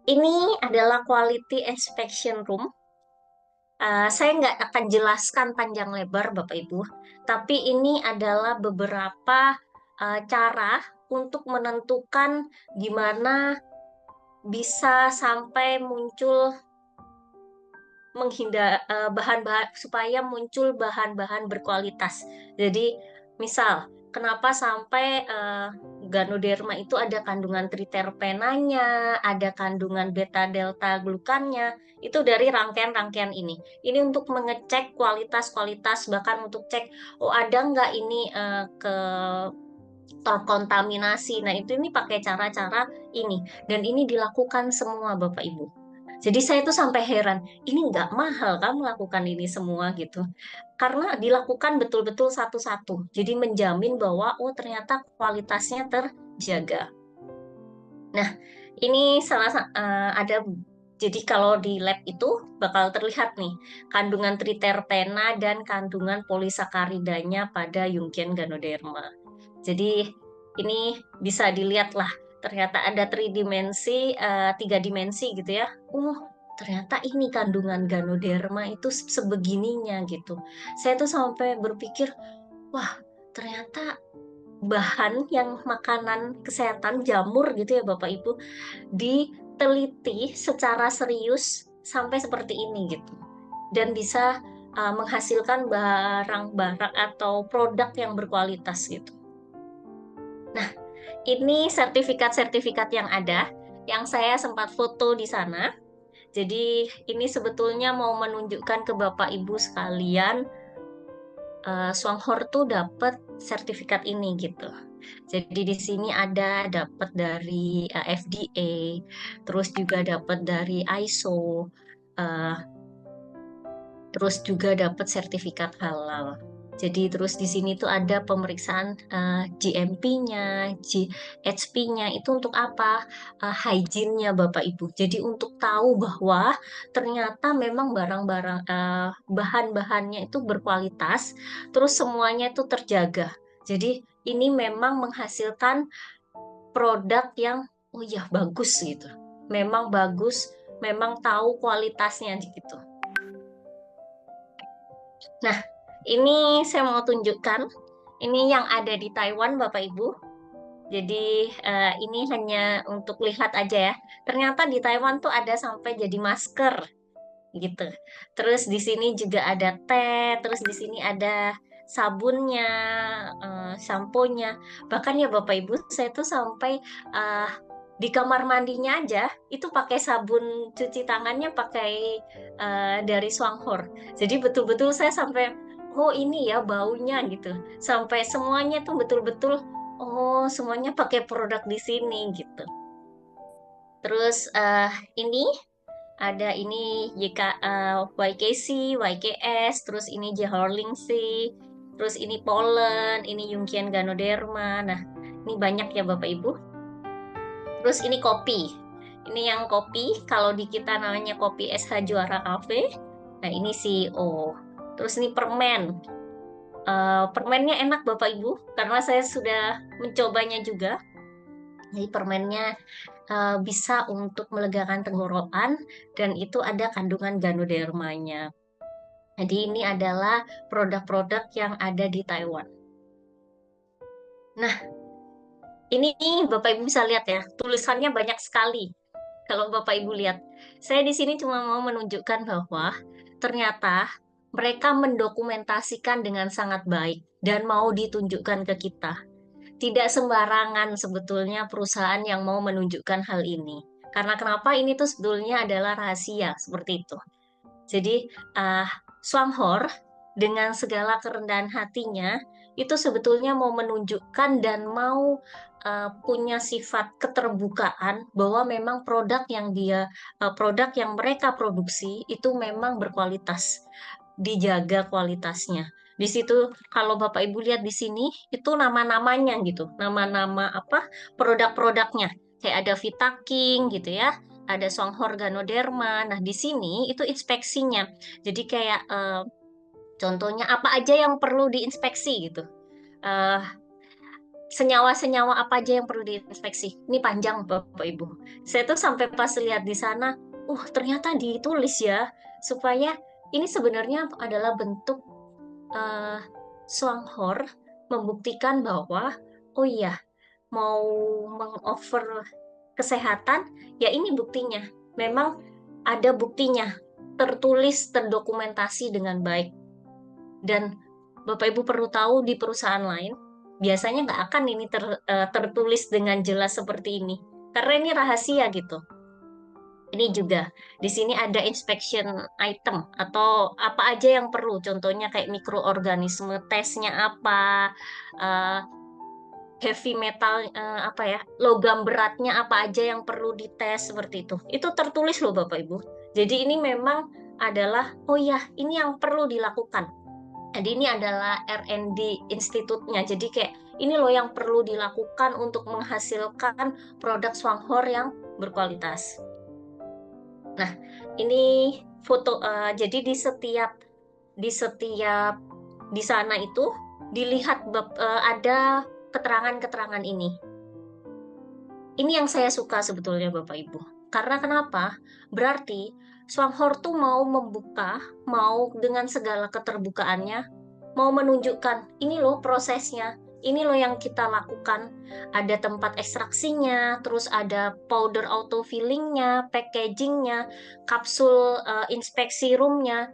Ini adalah quality inspection room. Saya nggak akan jelaskan panjang lebar, Bapak Ibu, tapi ini adalah beberapa cara untuk menentukan gimana bisa sampai muncul bahan-bahan supaya muncul bahan-bahan berkualitas. Jadi, misal, kenapa sampai Ganoderma itu ada kandungan triterpenanya, ada kandungan beta delta glukannya, itu dari rangkaian-rangkaian ini. Ini untuk mengecek kualitas-kualitas, bahkan untuk cek, oh ada nggak ini terkontaminasi. Nah, ini pakai cara-cara ini. Dan ini dilakukan semua Bapak Ibu. Jadi saya tuh sampai heran, ini nggak mahal kan melakukan ini semua gitu. Karena dilakukan betul-betul satu-satu. Jadi menjamin bahwa oh ternyata kualitasnya terjaga. Nah, ini ada jadi kalau di lab itu bakal terlihat nih kandungan triterpena dan kandungan polisakaridanya pada Jungian Ganoderma. Jadi ini bisa dilihat lah, ternyata ada tiga dimensi gitu ya. Ternyata ini kandungan Ganoderma itu sebegininya gitu. Saya tuh sampai berpikir, wah ternyata bahan yang makanan kesehatan jamur gitu ya Bapak Ibu diteliti secara serius sampai seperti ini gitu. Dan bisa menghasilkan barang-barang atau produk yang berkualitas gitu. Nah, ini sertifikat-sertifikat yang ada, yang saya sempat foto di sana. Jadi, ini sebetulnya mau menunjukkan ke Bapak Ibu sekalian, Swanghor tuh dapat sertifikat ini gitu. Jadi di sini ada dapat dari FDA, terus juga dapat dari ISO, eh, terus juga dapat sertifikat halal. Jadi terus di sini tuh ada pemeriksaan GMP-nya, GHP-nya itu untuk apa? Hygiene-nya Bapak Ibu. Jadi untuk tahu bahwa ternyata memang barang-barang bahan-bahannya itu berkualitas, terus semuanya itu terjaga. Jadi ini memang menghasilkan produk yang oh ya bagus gitu. Memang bagus, memang tahu kualitasnya gitu. Nah, ini saya mau tunjukkan. Ini yang ada di Taiwan, Bapak Ibu. Jadi ini hanya untuk lihat aja ya. Ternyata di Taiwan tuh ada sampai jadi masker gitu. Terus di sini juga ada teh, terus di sini ada sabunnya, samponya. Bahkan ya Bapak Ibu, saya tuh sampai eh, di kamar mandinya aja itu pakai sabun cuci tangannya pakai dari Swanghor. Jadi betul-betul saya sampai oh ini ya baunya gitu. Sampai semuanya tuh betul-betul oh semuanya pakai produk di sini gitu. Terus ini ada ini YKC, YKS, terus ini Jehorlingsi, terus ini Polen, ini Jungian Ganoderma. Nah, ini banyak ya Bapak Ibu. Terus ini kopi. Ini yang kopi, kalau di kita namanya kopi SH Juara Cafe. Nah, ini CEO. Terus ini permen. Permennya enak Bapak Ibu, karena saya sudah mencobanya juga. Jadi permennya bisa untuk melegakan tenggorokan dan itu ada kandungan ganodermanya. Jadi ini adalah produk-produk yang ada di Taiwan. Nah, ini Bapak Ibu bisa lihat ya, tulisannya banyak sekali. Kalau Bapak Ibu lihat, saya di sini cuma mau menunjukkan bahwa ternyata mereka mendokumentasikan dengan sangat baik dan mau ditunjukkan ke kita. Tidak sembarangan sebetulnya perusahaan yang mau menunjukkan hal ini. Karena kenapa ini tuh sebetulnya adalah rahasia seperti itu. Jadi uh, Swanghor dengan segala kerendahan hatinya itu sebetulnya mau menunjukkan dan mau punya sifat keterbukaan bahwa memang produk yang mereka produksi itu memang berkualitas, dijaga kualitasnya. Di situ kalau Bapak Ibu lihat di sini itu nama-namanya gitu, nama-nama apa produk-produknya. Kayak ada Vitaking gitu ya, ada Songhor Ganoderma. Nah, di sini itu inspeksinya. Jadi kayak contohnya apa aja yang perlu diinspeksi gitu. Eh, senyawa-senyawa apa aja yang perlu diinspeksi. Ini panjang Bapak Ibu. Saya tuh sampai pas lihat di sana, ternyata ditulis ya, supaya ini sebenarnya adalah bentuk eh, Swanghor membuktikan bahwa, oh iya, mau mengoffer kesehatan, ya ini buktinya. Memang ada buktinya, tertulis, terdokumentasi dengan baik. Dan Bapak Ibu perlu tahu di perusahaan lain, biasanya nggak akan ini tertulis dengan jelas seperti ini. Karena ini rahasia gitu. Ini juga, di sini ada inspection item atau apa aja yang perlu. Contohnya kayak mikroorganisme, tesnya apa, eh, heavy metal, apa ya, logam beratnya apa aja yang perlu dites seperti itu. Itu tertulis loh Bapak Ibu. Jadi ini memang adalah, oh ya, ini yang perlu dilakukan. Jadi ini adalah R&D institutnya. Jadi kayak ini loh yang perlu dilakukan untuk menghasilkan produk Swanghor yang berkualitas. Nah, ini foto. Jadi di setiap di sana itu dilihat ada keterangan-keterangan ini. Ini yang saya suka sebetulnya Bapak Ibu. Karena kenapa? Berarti Swanghor tuh mau membuka, mau dengan segala keterbukaannya, mau menunjukkan ini loh prosesnya, ini loh yang kita lakukan. Ada tempat ekstraksinya, terus ada powder auto fillingnya, packagingnya, kapsul inspeksi roomnya,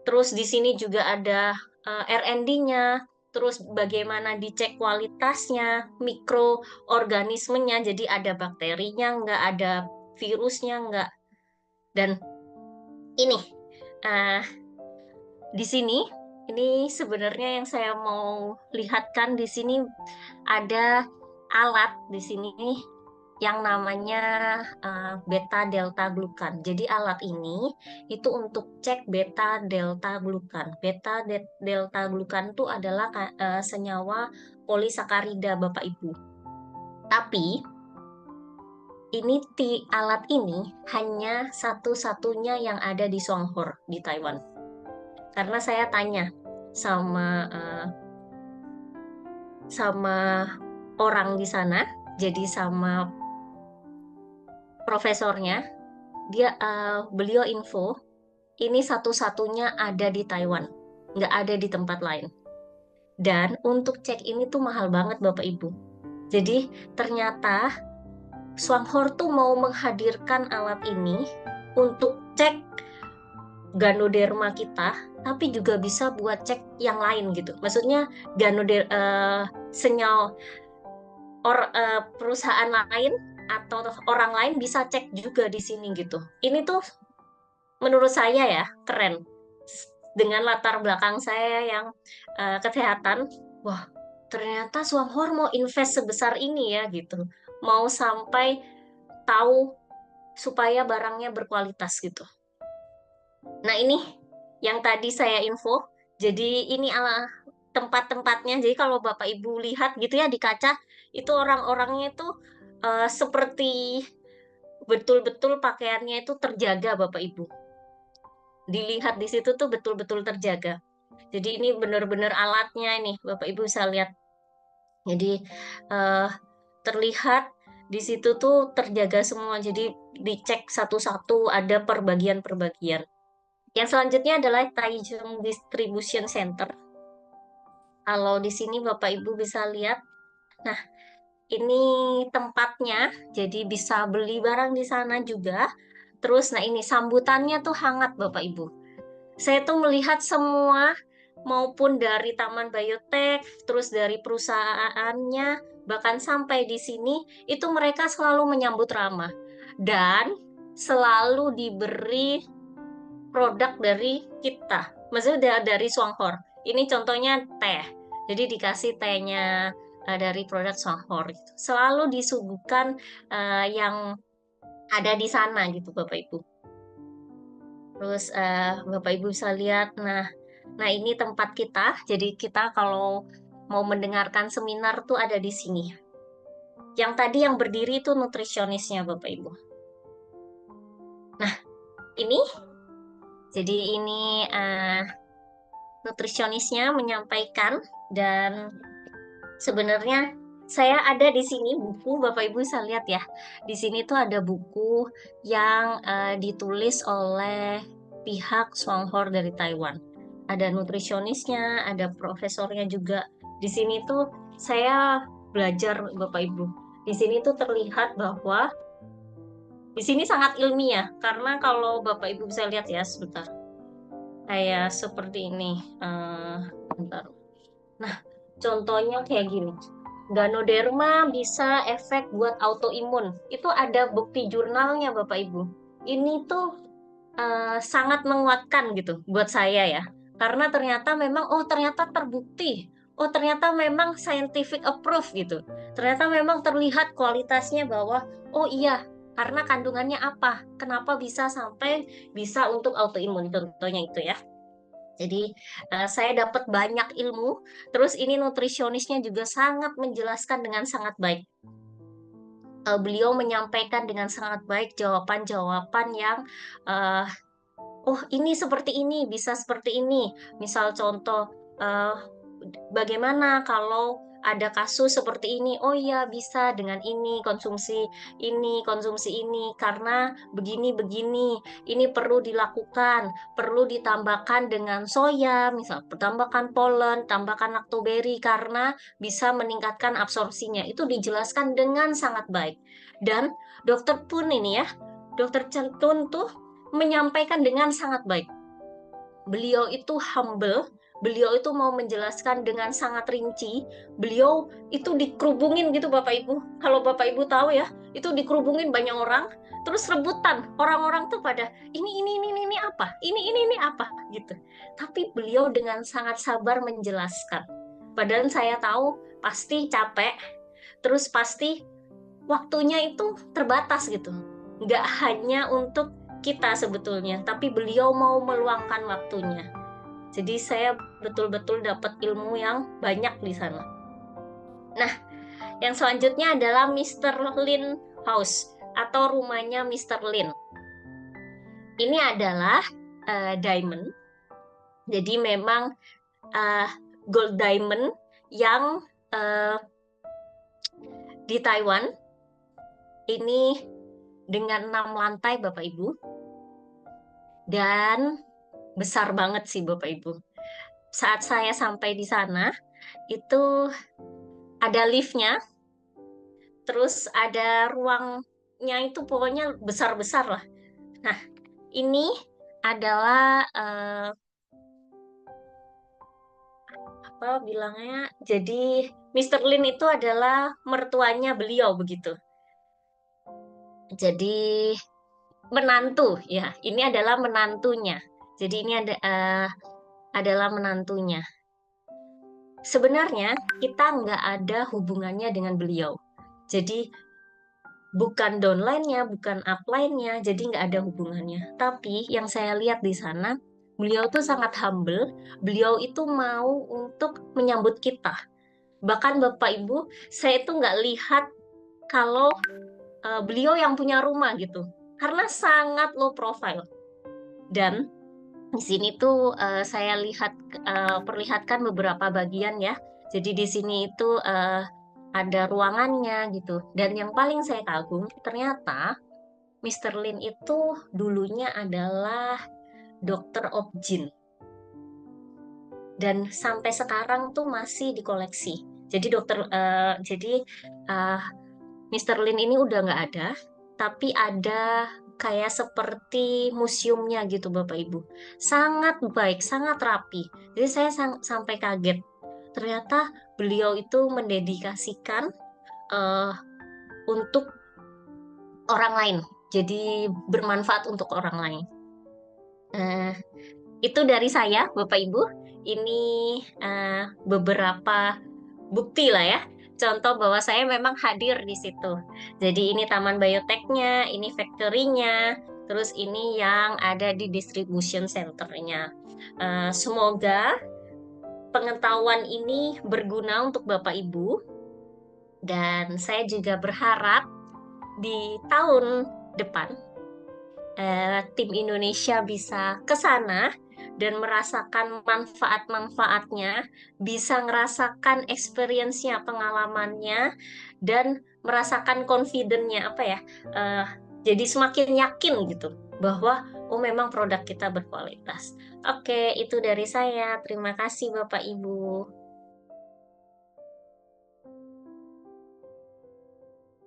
terus di sini juga ada R&D-nya, terus bagaimana dicek kualitasnya, mikroorganismenya, jadi ada bakterinya, nggak ada virusnya, nggak. Dan ini, eh, di sini, ini sebenarnya yang saya mau lihatkan di sini ada alat di sini yang namanya beta delta glukan. Jadi alat ini itu untuk cek beta delta glukan. Delta glukan itu adalah senyawa polisakarida Bapak Ibu. Tapi alat ini hanya satu-satunya yang ada di Songhor di Taiwan. Karena saya tanya sama orang di sana, jadi sama profesornya, beliau info ini satu-satunya ada di Taiwan, nggak ada di tempat lain. Dan untuk cek ini tuh mahal banget Bapak Ibu. Jadi ternyata Swanghor tuh mau menghadirkan alat ini untuk cek ganoderma kita, tapi juga bisa buat cek yang lain gitu. Maksudnya senyawa perusahaan lain atau orang lain bisa cek juga di sini gitu. Ini tuh menurut saya ya keren. Dengan latar belakang saya yang kesehatan, wah ternyata Swanghor mau invest sebesar ini ya gitu. Mau sampai tahu supaya barangnya berkualitas gitu. Nah ini yang tadi saya info. Jadi ini tempat-tempatnya. Jadi kalau Bapak Ibu lihat gitu ya di kaca, itu orang-orangnya itu seperti betul-betul pakaiannya itu terjaga Bapak Ibu. Dilihat di situ tuh betul-betul terjaga. Jadi ini benar-benar alatnya ini Bapak Ibu bisa lihat. Jadi eh, terlihat di situ tuh terjaga semua. Jadi dicek satu-satu ada perbagian-perbagian. Yang selanjutnya adalah Taichung Distribution Center. Kalau di sini Bapak Ibu bisa lihat, nah ini tempatnya, jadi bisa beli barang di sana juga. Terus, nah ini sambutannya tuh hangat Bapak Ibu. Saya tuh melihat semua, maupun dari Taman Biotek, terus dari perusahaannya, bahkan sampai di sini, itu mereka selalu menyambut ramah. Dan selalu diberi produk dari kita. Maksudnya dari Swanghor. Ini contohnya teh. Jadi dikasih tehnya dari produk Swanghor. Selalu disuguhkan yang ada di sana gitu Bapak Ibu. Terus Bapak Ibu bisa lihat, nah ini tempat kita. Jadi kita kalau mau mendengarkan seminar tuh ada di sini. Yang tadi yang berdiri itu nutrisionisnya Bapak Ibu. Nah ini, jadi ini nutrisionisnya menyampaikan dan Sebenarnya saya ada di sini buku, Bapak Ibu bisa lihat ya. Di sini tuh ada buku yang ditulis oleh pihak Swanghor dari Taiwan. Ada nutrisionisnya, ada profesornya juga. Di sini tuh saya belajar, Bapak Ibu. Di sini tuh terlihat bahwa di sini sangat ilmiah, karena kalau Bapak Ibu bisa lihat ya, sebentar. Kayak seperti ini. Bentar. Nah, contohnya kayak gini. Ganoderma bisa efek buat autoimun. Itu ada bukti jurnalnya, Bapak Ibu. Ini tuh sangat menguatkan gitu buat saya ya. Karena ternyata memang, oh ternyata terbukti. Oh ternyata memang scientific approve gitu. Ternyata memang terlihat kualitasnya bahwa, oh iya, karena kandungannya apa? Kenapa bisa sampai bisa untuk autoimun? Contohnya itu ya. Jadi saya dapat banyak ilmu. Terus ini nutrisionisnya juga sangat menjelaskan dengan sangat baik. Beliau menyampaikan dengan sangat baik jawaban-jawaban yang uh, oh ini seperti ini, bisa seperti ini. Misal contoh, eh, bagaimana kalau ada kasus seperti ini? Oh iya, bisa dengan ini, konsumsi ini, karena begini-begini. Ini perlu dilakukan, perlu ditambahkan dengan soya, misal tambahkan polen, tambahkan lactoberry, karena bisa meningkatkan absorpsinya. Itu dijelaskan dengan sangat baik. Dan dokter pun ini ya, dokter Cantun tuh menyampaikan dengan sangat baik. Beliau itu humble, beliau itu mau menjelaskan dengan sangat rinci. Beliau itu dikerubungin gitu Bapak Ibu. Kalau Bapak Ibu tahu ya, itu dikerubungin banyak orang, terus rebutan. Orang-orang tuh pada ini apa? Ini apa gitu. Tapi beliau dengan sangat sabar menjelaskan. Padahal saya tahu pasti capek, terus pasti waktunya itu terbatas gitu. Nggak hanya untuk kita sebetulnya, tapi beliau mau meluangkan waktunya. Jadi saya betul-betul dapat ilmu yang banyak di sana. Nah, yang selanjutnya adalah Mr. Lin House atau rumahnya Mr. Lin. Ini adalah diamond. Jadi memang uh, gold diamond yang uh, di Taiwan ini dengan 6 lantai Bapak Ibu. Dan besar banget sih Bapak Ibu. Saat saya sampai di sana, itu ada liftnya, terus ada ruangnya itu pokoknya besar-besar lah. Nah, ini adalah apa bilangnya? Jadi Mr. Lin itu adalah mertuanya beliau begitu. Jadi menantu ya, ini adalah menantunya. Jadi ini adalah menantunya. Sebenarnya kita nggak ada hubungannya dengan beliau. Jadi bukan downline-nya, bukan upline-nya, jadi nggak ada hubungannya. Tapi yang saya lihat di sana, beliau tuh sangat humble, beliau itu mau untuk menyambut kita. Bahkan Bapak Ibu, saya itu nggak lihat kalau beliau yang punya rumah gitu, karena sangat low profile. Dan di sini tuh saya lihat perlihatkan beberapa bagian ya. Jadi di sini itu ada ruangannya gitu. Dan yang paling saya kagum ternyata Mr. Lin itu dulunya adalah dokter objin. Dan sampai sekarang tuh masih dikoleksi. Jadi Mr. Lin ini udah nggak ada, tapi ada kayak seperti museumnya gitu Bapak Ibu. Sangat baik, sangat rapi. Jadi saya sampai kaget. Ternyata beliau itu mendedikasikan eh, untuk orang lain. Jadi bermanfaat untuk orang lain. Eh, itu dari saya, Bapak Ibu. Ini beberapa bukti lah ya. Contoh bahwa saya memang hadir di situ. Jadi ini taman bioteknya, ini factory-nya, terus ini yang ada di distribution center-nya. Semoga pengetahuan ini berguna untuk Bapak Ibu. Dan saya juga berharap di tahun depan tim Indonesia bisa ke sana dan merasakan manfaat-manfaatnya, bisa ngerasakan experience-nya, pengalamannya, dan merasakan confident-nya apa ya? eh, jadi semakin yakin gitu bahwa oh memang produk kita berkualitas. Oke, itu dari saya. Terima kasih Bapak Ibu.